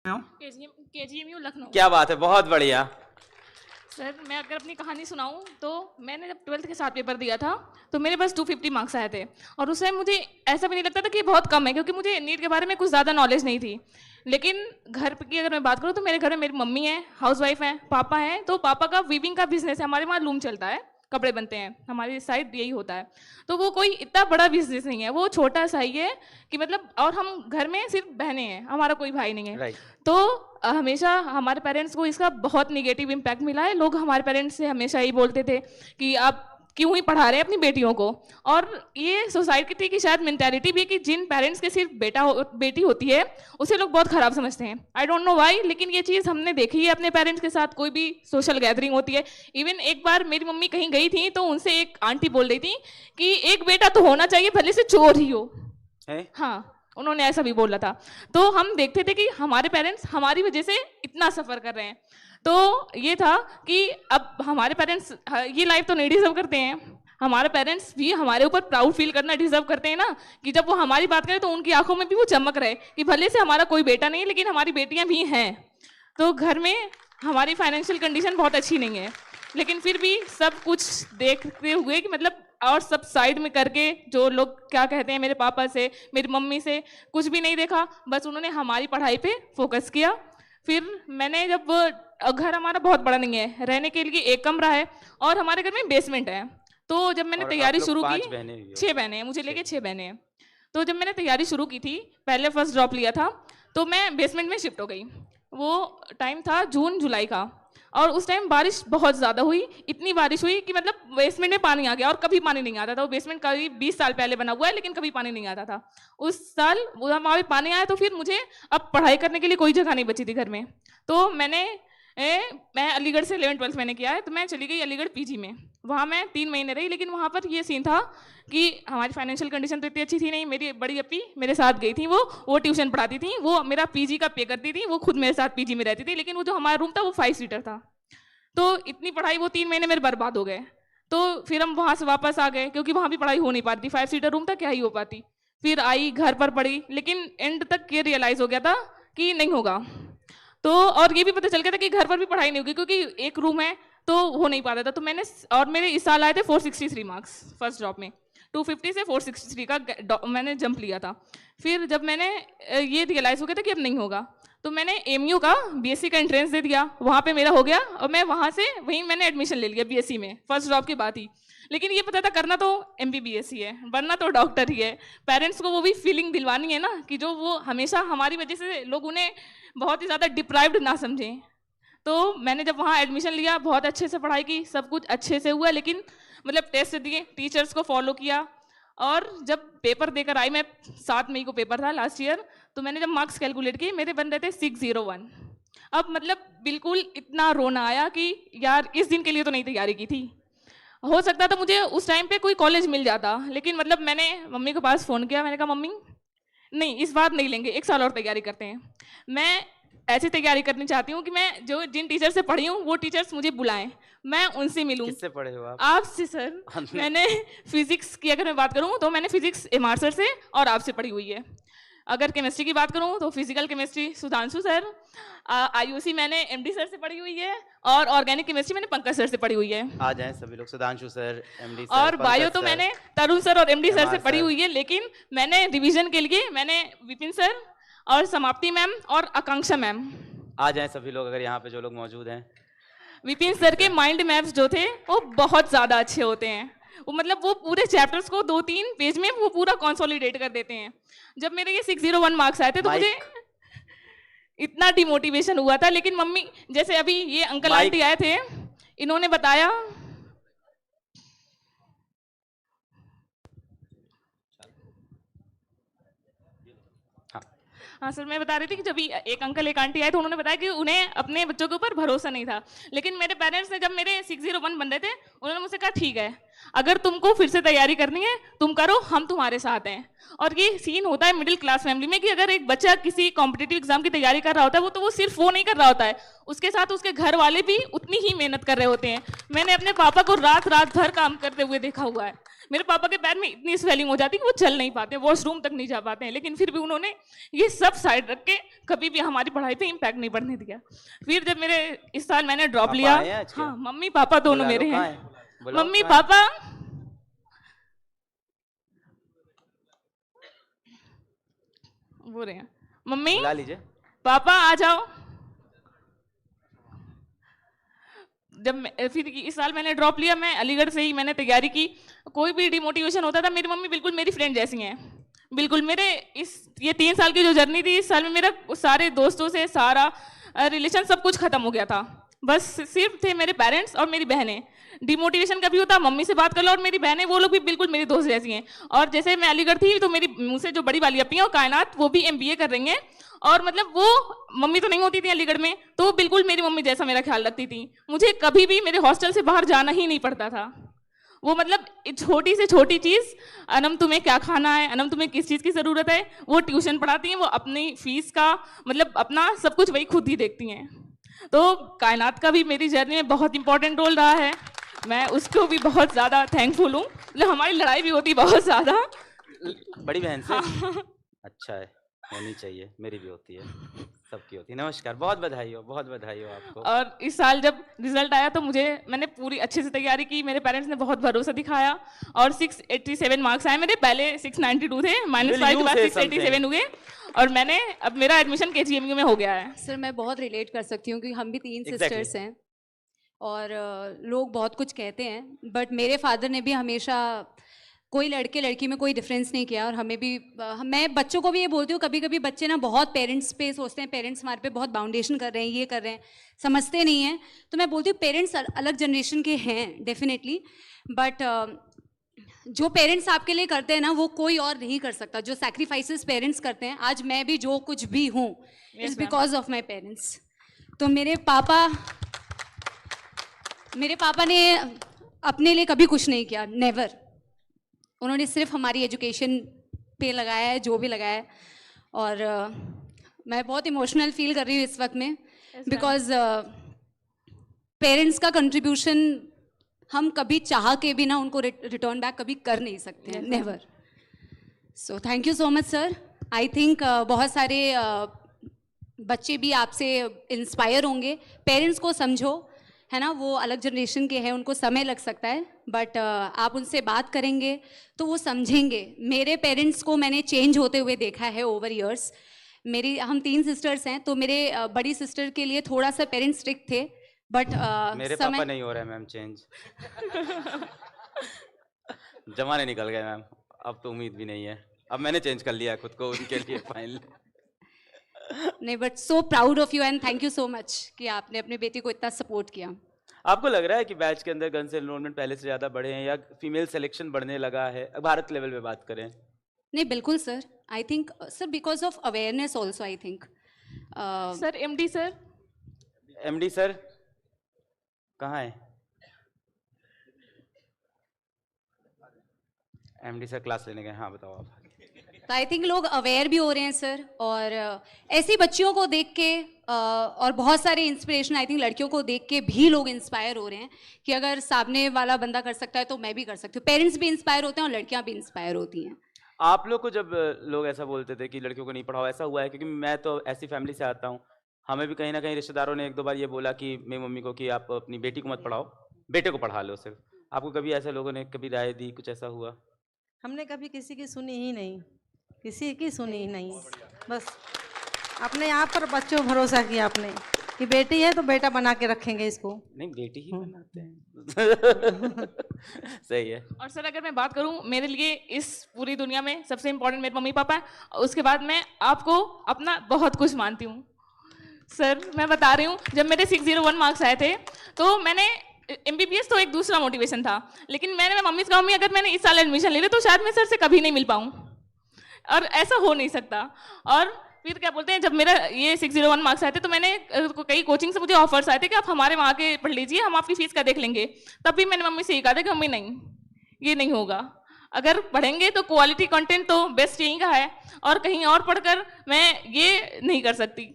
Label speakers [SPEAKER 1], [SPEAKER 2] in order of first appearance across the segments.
[SPEAKER 1] KGMU Lucknow.
[SPEAKER 2] क्या बात है, बहुत बढ़िया।
[SPEAKER 1] सर मैं अगर अपनी कहानी सुनाऊं तो मैंने जब 12th के साथ पेपर दिया था तो मेरे पास 250 मार्क्स आए थे और उस टाइम मुझे ऐसा भी नहीं लगता था कि ये बहुत कम है, क्योंकि मुझे नीट के बारे में कुछ ज़्यादा नॉलेज नहीं थी। लेकिन घर की अगर मैं बात करूँ तो मेरे घर में मेरी मम्मी है, हाउसवाइफ हैं, पापा हैं। तो पापा का वीविंग का बिजनेस है, हमारे वहाँ लूम चलता है, कपड़े बनते हैं, हमारी साइड यही होता है। तो वो कोई इतना बड़ा बिजनेस नहीं है, वो छोटा सा ही है कि मतलब, और हम घर में सिर्फ बहनें हैं, हमारा कोई भाई नहीं है। तो हमेशा हमारे पेरेंट्स को इसका बहुत निगेटिव इम्पैक्ट मिला है। लोग हमारे पेरेंट्स से हमेशा ही बोलते थे कि आप क्यों ही पढ़ा रहे हैं अपनी बेटियों को। और ये सोसाइटी की शायद मेंटालिटी भी है कि जिन पेरेंट्स के सिर्फ बेटी होती है उसे लोग बहुत खराब समझते हैं। आई डोंट नो व्हाई, लेकिन ये चीज़ हमने देखी है अपने पेरेंट्स के साथ। कोई भी सोशल गैदरिंग होती है, इवन एक बार मेरी मम्मी कहीं गई थी तो उनसे एक आंटी बोल रही थी कि एक बेटा तो होना चाहिए, भले से चोर ही हो। हाँ, उन्होंने ऐसा भी बोला था। तो हम देखते थे कि हमारे पेरेंट्स हमारी वजह से इतना सफ़र कर रहे हैं। तो ये था कि अब हमारे पेरेंट्स ये लाइफ तो नहीं डिजर्व करते हैं, हमारे पेरेंट्स भी हमारे ऊपर प्राउड फील करना डिजर्व करते हैं ना, कि जब वो हमारी बात करें तो उनकी आंखों में भी वो चमक रहे कि भले से हमारा कोई बेटा नहीं है लेकिन हमारी बेटियां भी हैं। तो घर में हमारी फाइनेंशियल कंडीशन बहुत अच्छी नहीं है, लेकिन फिर भी सब कुछ देखते हुए कि मतलब, और सब साइड में करके, जो लोग क्या कहते हैं, मेरे पापा से, मेरी मम्मी से कुछ भी नहीं देखा, बस उन्होंने हमारी पढ़ाई पे फोकस किया। फिर मैंने जब, घर हमारा बहुत बड़ा नहीं है, रहने के लिए एक कमरा है और हमारे घर में बेसमेंट है। तो जब मैंने तैयारी शुरू की, 6 बहनें हैं, मुझे लेके 6 बहनें हैं। तो जब मैंने तैयारी शुरू की थी, पहले फर्स्ट ड्रॉप लिया था, तो मैं बेसमेंट में शिफ्ट हो गई। वो टाइम था जून जुलाई का, और उस टाइम बारिश बहुत ज़्यादा हुई, इतनी बारिश हुई कि मतलब बेसमेंट में पानी आ गया, और कभी पानी नहीं आता था। वो बेसमेंट करीब 20 साल पहले बना हुआ है, लेकिन कभी पानी नहीं आता था। उस साल वहाँ पे पानी आया तो फिर मुझे अब पढ़ाई करने के लिए कोई जगह नहीं बची थी घर में। तो मैं अलीगढ़ से 11th-12th मैंने किया है, तो मैं चली गई अलीगढ़ पीजी में। वहाँ मैं 3 महीने रही, लेकिन वहाँ पर ये सीन था कि हमारी फाइनेंशियल कंडीशन तो इतनी अच्छी थी नहीं। मेरी बड़ी अपी मेरे साथ गई थी, वो ट्यूशन पढ़ाती थी, वो मेरा पीजी का पे करती थी, वो खुद मेरे साथ पीजी में रहती थी। लेकिन वो जो हमारा रूम था वो 5 सीटर था। तो इतनी पढ़ाई, वो 3 महीने मेरे बर्बाद हो गए। तो फिर हम वहाँ से वापस आ गए, क्योंकि वहाँ भी पढ़ाई हो नहीं पाती, 5 सीटर रूम था, क्या ही हो पाती। फिर आई घर पर पढ़ी, लेकिन एंड तक ये रियलाइज़ हो गया था कि नहीं होगा। तो और ये भी पता चल गया था कि घर पर भी पढ़ाई नहीं होगी, क्योंकि एक रूम है तो हो नहीं पाता था। तो मेरे इस साल आए थे 463 मार्क्स फर्स्ट ड्रॉप में, 250 से 463 का मैंने जंप लिया था। फिर जब मैंने ये रियलाइज़ हो गया था कि अब नहीं होगा, तो मैंने एमयू का बीएससी का एंट्रेंस दे दिया, वहाँ पे मेरा हो गया, और मैं वहाँ से वहीं मैंने एडमिशन ले लिया बीएससी में, फर्स्ट ड्रॉप के बाद ही। लेकिन ये पता था करना तो एमबीबीएस ही है, बनना तो डॉक्टर ही है। पेरेंट्स को वो भी फीलिंग दिलवानी है ना, कि जो वो हमेशा हमारी वजह से लोग उन्हें बहुत ही ज़्यादा डिप्राइव्ड ना समझें। तो मैंने जब वहाँ एडमिशन लिया, बहुत अच्छे से पढ़ाई की, सब कुछ अच्छे से हुआ, लेकिन मतलब टेस्ट दिए, टीचर्स को फॉलो किया। और जब पेपर देकर आई, मैं 7 मई को पेपर था लास्ट ईयर, तो मैंने जब मार्क्स कैलकुलेट किए, मेरे बन रहे थे 601। अब मतलब बिल्कुल इतना रोना आया कि यार इस दिन के लिए तो नहीं तैयारी की थी। हो सकता था मुझे उस टाइम पे कोई कॉलेज मिल जाता, लेकिन मतलब मैंने मम्मी के पास फ़ोन किया, मैंने कहा मम्मी नहीं, इस बार नहीं लेंगे, 1 साल और तैयारी करते हैं। मैं ऐसी तैयारी करनी चाहती हूँ कि मैं जिन टीचर से पढ़ी हूँ वो टीचर्स मुझे बुलाएं, मैं उनसे मिलूं।
[SPEAKER 2] किससे पढ़े हो आप?
[SPEAKER 1] आपसे सर। मैंने फिजिक्स की अगर मैं बात करूँ तो मैंने फिजिक्स एमआर सर से और आपसे पढ़ी हुई है। अगर केमिस्ट्री की बात करूँ तो physical chemistry Sudhanshu sir, IUC मैंने एमडी सर से पढ़ी हुई है, और ऑर्गेनिक केमिस्ट्री मैंने पंकज सर से पढ़ी हुई है।
[SPEAKER 2] आ जाएं सभी लोग, सुधांशु सर, एमडी सर,
[SPEAKER 1] और बायो तो मैंने तरुण सर और एमडी सर से पढ़ी हुई है, लेकिन मैंने रिवीजन के लिए मैंने विपिन सर और समाप्ति मैम और आकांक्षा मैम।
[SPEAKER 2] आ जाएं सभी लोग, अगर यहाँ पे जो लोग मौजूद हैं।
[SPEAKER 1] विपिन सर के माइंड मैप्स जो थे वो बहुत ज़्यादा अच्छे होते हैं। वो मतलब वो पूरे चैप्टर्स को 2-3 पेज में वो पूरा कंसोलिडेट कर देते हैं। जब मेरे ये 601 मार्क्स आए थे तो मुझे इतना डिमोटिवेशन हुआ था, लेकिन मम्मी, जैसे अभी ये अंकल आंटी आए थे, इन्होंने बताया। हाँ सर, मैं बता रही थी कि जब एक अंकल एक आंटी आए तो उन्होंने बताया कि उन्हें अपने बच्चों के ऊपर भरोसा नहीं था। लेकिन मेरे पेरेंट्स ने, जब मेरे 601 बन रहे थे, उन्होंने मुझसे कहा ठीक है, अगर तुमको फिर से तैयारी करनी है तुम करो, हम तुम्हारे साथ हैं। और ये सीन होता है मिडिल क्लास फैमिली में कि अगर एक बच्चा किसी कॉम्पिटिटिव एग्जाम की तैयारी कर रहा होता है, वो सिर्फ वो नहीं कर रहा होता है, उसके साथ उसके घर वाले भी उतनी ही मेहनत कर रहे होते हैं। मैंने अपने पापा को रात रात भर काम करते हुए देखा हुआ है। मेरे पापा के पैर में इतनी स्वेलिंग हो जाती कि वो चल नहीं पाते, वॉशरूम तक नहीं जा पाते हैं, लेकिन फिर भी उन्होंने ये सब साइड रख के कभी भी हमारी पढ़ाई पे इम्पैक्ट नहीं पड़ने दिया। फिर जब मेरे इस साल मैंने ड्रॉप
[SPEAKER 2] पापा
[SPEAKER 1] लिया,
[SPEAKER 2] आए हैं आज क्या?
[SPEAKER 1] हाँ मम्मी पापा दोनों
[SPEAKER 2] बुला लो,
[SPEAKER 1] मेरे
[SPEAKER 2] कहाँ
[SPEAKER 1] हैं।
[SPEAKER 2] है? बुलाओ,
[SPEAKER 1] मम्मी
[SPEAKER 2] कहाँ है?
[SPEAKER 1] पापा बोल रहे हैं, मम्मी
[SPEAKER 2] बुला लीजिए।
[SPEAKER 1] पापा आ जाओ। फिर इस साल मैंने ड्रॉप लिया, मैं अलीगढ़ से ही मैंने तैयारी की। कोई भी डिमोटिवेशन होता था, मेरी मम्मी बिल्कुल मेरी फ्रेंड जैसी हैं, बिल्कुल। मेरे ये 3 साल की जो जर्नी थी, इस साल में मेरा सारे दोस्तों से सारा रिलेशन सब कुछ खत्म हो गया था। बस सिर्फ थे मेरे पेरेंट्स और मेरी बहनें। डिमोटिवेशन कभी होता मम्मी से बात कर लो, और मेरी बहनें वो लोग भी बिल्कुल मेरी दोस्त जैसी हैं। और जैसे मैं अलीगढ़ थी तो मेरी मुझसे जो बड़ी वाली अपी हैं, कायनात, वो भी MBA कर रही हैं। और मतलब वो मम्मी तो नहीं होती थी अलीगढ़ में, तो वो बिल्कुल मेरी मम्मी जैसा मेरा ख्याल रखती थी। मुझे कभी भी मेरे हॉस्टल से बाहर जाना ही नहीं पड़ता था। वो मतलब छोटी से छोटी चीज़, अनम तुम्हें क्या खाना है, अनम तुम्हें किस चीज़ की ज़रूरत है, वो ट्यूशन पढ़ाती हैं। वो अपनी फीस का मतलब अपना सब कुछ वही खुद ही देखती हैं। तो कायनात का भी मेरी जर्नी में बहुत इंपॉर्टेंट रोल रहा है। मैं उसको भी बहुत ज़्यादा थैंकफुल हूँ। मतलब हमारी लड़ाई भी होती बहुत ज़्यादा।
[SPEAKER 2] बड़ी बहन से?
[SPEAKER 1] हाँ।
[SPEAKER 2] अच्छा है, होनी चाहिए, मेरी भी होती है, सबकी होती है। नमस्कार, बहुत बधाई हो आपको।
[SPEAKER 1] और इस साल जब रिजल्ट आया तो मैंने पूरी अच्छे से तैयारी की, मेरे पेरेंट्स ने बहुत भरोसा दिखाया और 687 मार्क्स आए मेरे। पहले 692 थे, -5 के बाद 687 हुए, और अब मेरा एडमिशन KGMU में हो गया है।
[SPEAKER 3] सर मैं बहुत रिलेट कर सकती हूँ, क्योंकि हम भी 3
[SPEAKER 2] Exactly.
[SPEAKER 3] सिस्टर्स हैं और लोग बहुत कुछ कहते हैं, बट मेरे फादर ने भी हमेशा कोई लड़के लड़की में कोई डिफरेंस नहीं किया। और हमें भी मैं बच्चों को भी ये बोलती हूँ, कभी कभी बच्चे ना बहुत पेरेंट्स पे सोचते हैं, पेरेंट्स हमारे पे बहुत बाउंडेशन कर रहे हैं, ये कर रहे हैं, समझते नहीं हैं। तो मैं बोलती हूँ पेरेंट्स अलग जनरेशन के हैं डेफिनेटली, बट जो पेरेंट्स आपके लिए करते हैं ना, वो कोई और नहीं कर सकता। जो सैक्रिफाइसेस पेरेंट्स करते हैं, आज मैं भी जो कुछ भी हूँ is because of my parents. तो मेरे पापा ने अपने लिए कभी कुछ नहीं किया, नेवर। उन्होंने सिर्फ हमारी एजुकेशन पे लगाया है जो भी लगाया है। और मैं बहुत इमोशनल फील कर रही हूँ इस वक्त में, बिकॉज पेरेंट्स का कंट्रीब्यूशन हम कभी चाह के भी ना उनको रिटर्न बैक कभी कर नहीं सकते हैं, never. So thank you so much sir. I think बहुत सारे बच्चे भी आपसे इंस्पायर होंगे। पेरेंट्स को समझो, है ना, वो अलग जनरेशन के हैं, उनको समय लग सकता है, बट आप उनसे बात करेंगे तो वो समझेंगे। मेरे पेरेंट्स को मैंने चेंज होते हुए देखा है ओवर ईयर्स। हम 3 सिस्टर्स हैं, तो मेरे बड़ी सिस्टर के लिए थोड़ा सा पेरेंट्स स्ट्रिक्ट थे, बट
[SPEAKER 2] मेरे पापा नहीं हो रहा है मैम चेंज। जमाने निकल गए मैम, अब तो उम्मीद भी नहीं है। अब मैंने चेंज कर लिया है खुद को उनके लिए फाइनली।
[SPEAKER 3] नहीं, but so proud of you and thank you so much कि आपने अपने बेटी को इतना सपोर्ट किया।
[SPEAKER 2] आपको लग रहा है कि बैच के अंदर गर्ल्स एनरोलमेंट पहले से ज़्यादा बढ़े हैं या फीमेल सिलेक्शन बढ़ने लगा है, भारत लेवल पे बात करें?
[SPEAKER 3] नहीं, बिल्कुल sir. I think sir because of awareness also, I think.
[SPEAKER 1] Sir MD sir,
[SPEAKER 2] MD sir कहाँ है? MD सर क्लास लेने गए। हाँ बताओ आप।
[SPEAKER 3] तो आई थिंक लोग अवेयर भी हो रहे हैं सर, और ऐसी बच्चियों को देख के और बहुत सारे इंस्पिरेशन, आई थिंक लड़कियों को देख के भी लोग इंस्पायर हो रहे हैं कि अगर सामने वाला बंदा कर सकता है तो मैं भी कर सकती हूँ। पेरेंट्स भी इंस्पायर होते हैं और लड़कियां भी इंस्पायर होती हैं।
[SPEAKER 2] आप लोग को जब लोग ऐसा बोलते थे कि लड़कियों को नहीं पढ़ाओ, ऐसा हुआ है? क्योंकि मैं तो ऐसी फैमिली से आता हूँ, हमें भी कहीं ना कहीं रिश्तेदारों ने 1-2 बार ये बोला कि मेरी मम्मी को कि आप अपनी बेटी को मत पढ़ाओ, बेटे को पढ़ा लो सिर्फ। आपको कभी ऐसे लोगों ने कभी राय दी, कुछ ऐसा हुआ?
[SPEAKER 4] हमने कभी किसी की सुनी ही नहीं, किसी की सुनी ही नहीं। बस अपने आप पर बच्चों भरोसा किया आपने कि बेटी है तो बेटा बना के रखेंगे इसको।
[SPEAKER 2] नहीं, बेटी ही बनाते हैं। सही है।
[SPEAKER 1] और सर अगर मैं बात करूं, मेरे लिए इस पूरी दुनिया में सबसे इम्पोर्टेंट मेरे मम्मी पापा है। उसके बाद मैं आपको अपना बहुत कुछ मानती हूँ। सर मैं बता रही हूँ, जब मेरे 601 मार्क्स आए थे तो मैंने MBBS तो एक दूसरा मोटिवेशन था, लेकिन मैंने मम्मी से कहा मम्मी अगर मैंने इस साल एडमिशन ले लिया तो शायद मैं सर से कभी नहीं मिल पाऊँ, और ऐसा हो नहीं सकता। और फिर क्या बोलते हैं, जब मेरा ये 601 मार्क्स आए थे तो मैंने कई कोचिंग से मुझे ऑफर्स आए थे कि आप हमारे वहाँ के पढ़ लीजिए, हम आपकी फीस का देख लेंगे। तब भी मैंने मम्मी से ये कहा था कि मम्मी नहीं, ये नहीं होगा। अगर पढ़ेंगे तो क्वालिटी कंटेंट तो बेस्ट यहीं का है, और कहीं और पढ़कर मैं ये नहीं कर सकती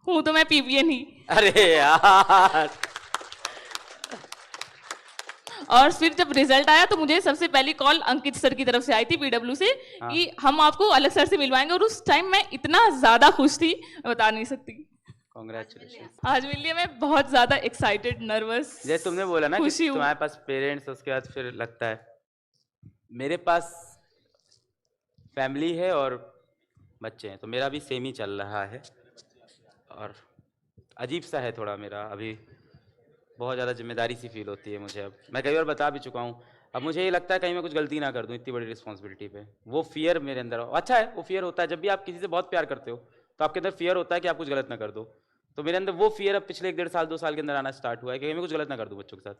[SPEAKER 1] हूँ, तो मैं PBN ही।
[SPEAKER 2] अरे यार।
[SPEAKER 1] और फिर जब रिजल्ट आया तो मुझे सबसे पहली कॉल अंकित सर की तरफ से आई थी पीडब्ल्यू से कि हम आपको अलग सर से मिलवाएंगे, और उस टाइम मैं इतना ज्यादा खुश थी मैं बता नहीं सकती।
[SPEAKER 2] कॉन्ग्रेचुलेशन।
[SPEAKER 1] आज मिल लिया, मैं बहुत ज्यादा एक्साइटेड, नर्वस।
[SPEAKER 2] जैसे तुमने बोला ना कि
[SPEAKER 1] खुशी हूँ।
[SPEAKER 2] तुम्हारे पास पेरेंट्स, उसके बाद फिर लगता है मेरे पास फैमिली है और बच्चे हैं, तो मेरा भी सेम ही चल रहा है। और अजीब सा है थोड़ा मेरा अभी, बहुत ज़्यादा जिम्मेदारी सी फील होती है मुझे। अब मैं कई बार बता भी चुका हूँ, अब मुझे ये लगता है कहीं मैं कुछ गलती ना कर दूँ इतनी बड़ी रिस्पॉन्सिबिलिटी पे। वो फियर मेरे अंदर अच्छा है, वो फियर होता है जब भी आप किसी से बहुत प्यार करते हो तो आपके अंदर फियर होता है कि आप कुछ गलत ना कर दो। तो मेरे अंदर वो फियर अब पिछले 1 डेढ़ साल 2 साल के अंदर आना स्टार्ट हुआ है कि कहीं मैं कुछ गलत ना कर दूँ बच्चों के साथ।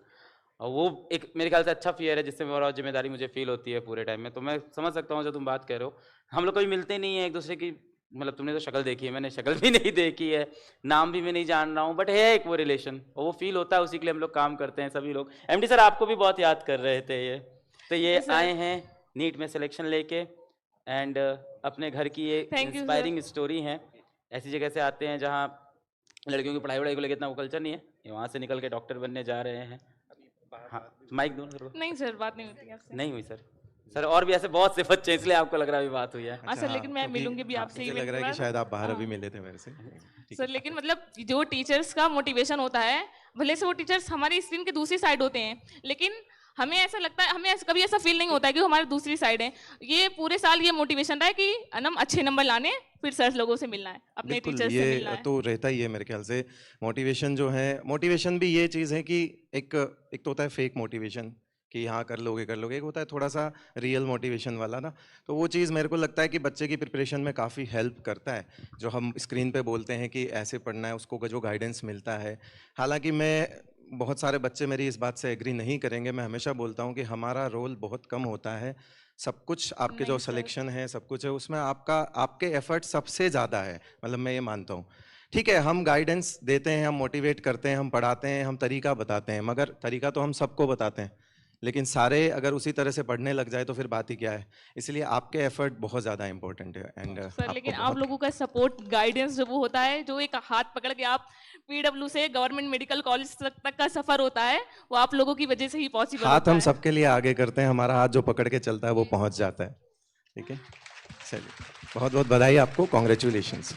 [SPEAKER 2] और वो एक मेरे ख्याल से अच्छा फियर है जिससे और जिम्मेदारी मुझे फील होती है पूरे टाइम में। तो मैं समझ सकता हूँ जो तुम बात कह रहे हो। हम लोग कभी मिलते नहीं है एक दूसरे की, मतलब तुमने तो शक्ल देखी है, मैंने शक्ल भी नहीं देखी है, नाम भी मैं नहीं जान रहा हूँ, बट है एक वो रिलेशन और वो फील होता है, उसी के लिए हम लोग काम करते हैं सभी लोग। एमडी सर आपको भी बहुत याद कर रहे थे ये, तो ये आए हैं नीट में सिलेक्शन लेके एंड अपने घर की ये इंस्पायरिंग स्टोरी है। ऐसी जगह से आते हैं जहाँ लड़कियों की पढ़ाई वढ़ाई को लेकर इतना वो कल्चर नहीं है, ये वहाँ से निकल के डॉक्टर बनने जा रहे हैं। हाँ माइक दो सर।
[SPEAKER 1] नहीं सर, बात नहीं होती आपसे।
[SPEAKER 2] नहीं हुई सर और भी ऐसे बहुत से बच्चे, इसलिए आपको लग रहा है अभी बात हुई है।
[SPEAKER 1] हाँ सर, लेकिन मैं मिलूंगी भी आपसे।
[SPEAKER 5] मुझे लग रहा है कि शायद आप बाहर अभी मिले थे मेरे से।
[SPEAKER 1] सर लेकिन मतलब जो टीचर्स का मोटिवेशन होता है, भले से वो टीचर्स हमारी स्क्रीन के दूसरी साइड होते हैं, लेकिन हमें ऐसा लगता है, हमें कभी ऐसा फील नहीं होता है कि वो हमारी दूसरी साइड है। ये पूरे साल ये मोटिवेशन रहा है कि हम अच्छे नंबर लाने, फिर सर लोगों से मिलना है, अपने टीचर्स से मिलना
[SPEAKER 5] ये
[SPEAKER 1] है।
[SPEAKER 5] तो रहता ही है मेरे ख्याल से। मोटिवेशन जो है, मोटिवेशन भी ये चीज़ है कि एक तो होता है फेक मोटिवेशन कि हाँ कर लोगे, एक होता है थोड़ा सा रियल मोटिवेशन वाला ना। तो वो चीज़ मेरे को लगता है कि बच्चे की प्रिपरेशन में काफ़ी हेल्प करता है। जो हम स्क्रीन पे बोलते हैं कि ऐसे पढ़ना है, उसको जो गाइडेंस मिलता है। हालांकि मैं, बहुत सारे बच्चे मेरी इस बात से एग्री नहीं करेंगे, मैं हमेशा बोलता हूँ कि हमारा रोल बहुत कम होता है। सब कुछ आपके जो सिलेक्शन है, सब कुछ है, उसमें आपके एफर्ट सबसे ज़्यादा है, मतलब मैं ये मानता हूँ। ठीक है, हम गाइडेंस देते हैं, हम मोटिवेट करते हैं, हम पढ़ाते हैं, हम तरीका बताते हैं, मगर तरीका तो हम सबको बताते हैं, लेकिन सारे अगर उसी तरह से पढ़ने लग जाए तो फिर बात ही क्या है। इसलिए आपके एफर्ट बहुत ज़्यादा इंपॉर्टेंट है। एंड
[SPEAKER 1] सर लेकिन आप लोगों का सपोर्ट, गाइडेंस जो वो होता है, जो एक हाथ पकड़ के आप पीडब्ल्यू से गवर्नमेंट मेडिकल कॉलेज तक का सफर होता है, वो आप लोगों की वजह से ही पॉसिबल
[SPEAKER 5] हाथ
[SPEAKER 1] होता
[SPEAKER 5] हम
[SPEAKER 1] है।
[SPEAKER 5] सबके लिए आगे करते हैं, हमारा हाथ जो पकड़ के चलता है वो पहुंच जाता है। ठीक है, चलिए, बहुत बहुत बधाई आपको, कॉन्ग्रेचुलेशंस।